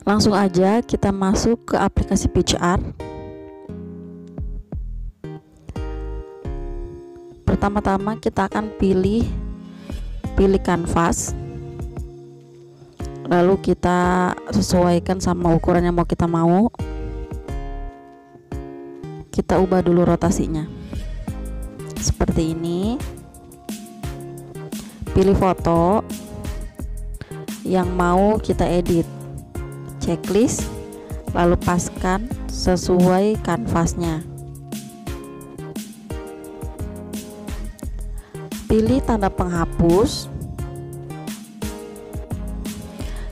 Langsung aja kita masuk ke aplikasi PitchArt. Pertama-tama kita akan pilih kanvas, lalu kita sesuaikan sama ukuran yang kita mau. Kita ubah dulu rotasinya seperti ini. Pilih foto yang mau kita edit, checklist, lalu paskan sesuai kanvasnya. Pilih tanda penghapus.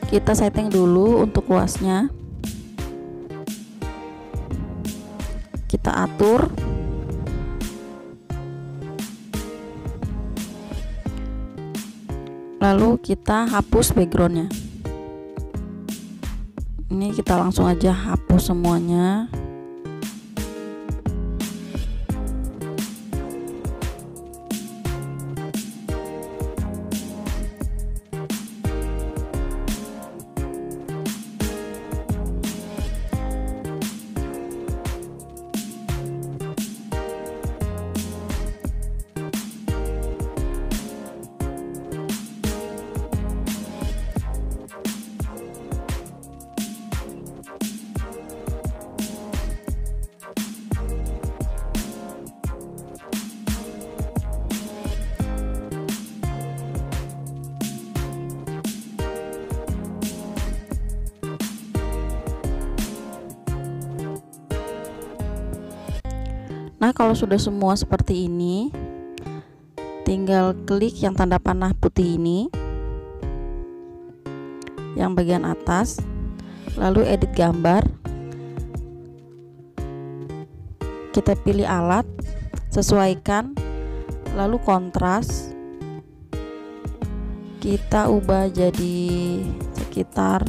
Kita setting dulu untuk luasnya. Kita atur. Lalu kita hapus backgroundnya. Ini kita langsung aja hapus semuanya. Nah, kalau sudah semua seperti ini, tinggal klik yang tanda panah putih ini, yang bagian atas, lalu edit gambar. Kita pilih alat, sesuaikan, lalu kontras kita ubah jadi sekitar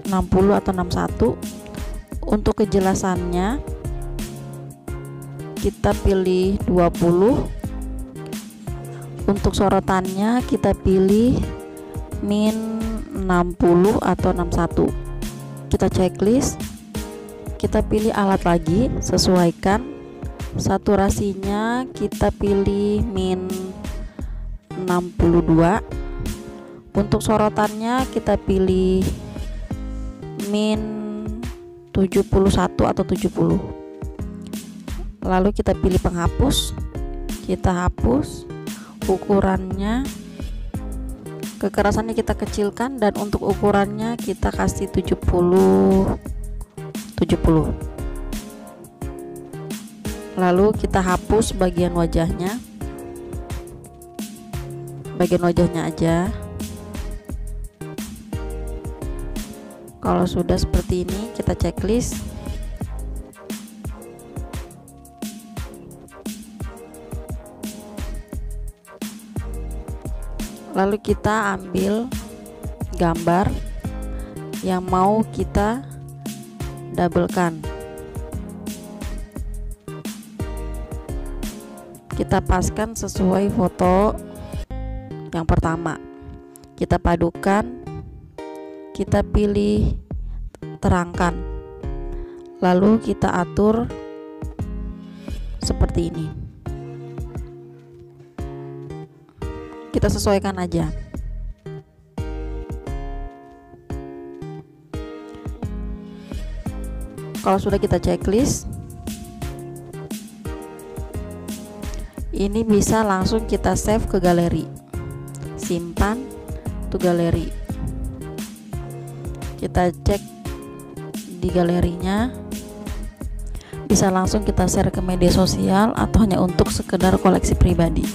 60 atau 61. Untuk kejelasannya kita pilih 20. Untuk sorotannya kita pilih min 60 atau 61. Kita checklist, kita pilih alat lagi, sesuaikan. Saturasinya kita pilih min 62. Untuk sorotannya kita pilih min 71 atau 70. Lalu kita pilih penghapus, kita hapus. Ukurannya, kekerasannya kita kecilkan, dan untuk ukurannya kita kasih 70. Lalu kita hapus bagian wajahnya aja. Kalau sudah seperti ini, kita checklist. Lalu kita ambil gambar yang mau kita doublekan. Kita paskan sesuai foto yang pertama. Kita padukan, kita pilih terangkan, lalu kita atur seperti ini. Kita sesuaikan aja. Kalau sudah kita checklist, ini bisa langsung kita save ke galeri. Simpan to galeri. Kita cek di galerinya. Bisa langsung kita share ke media sosial atau hanya untuk sekedar koleksi pribadi.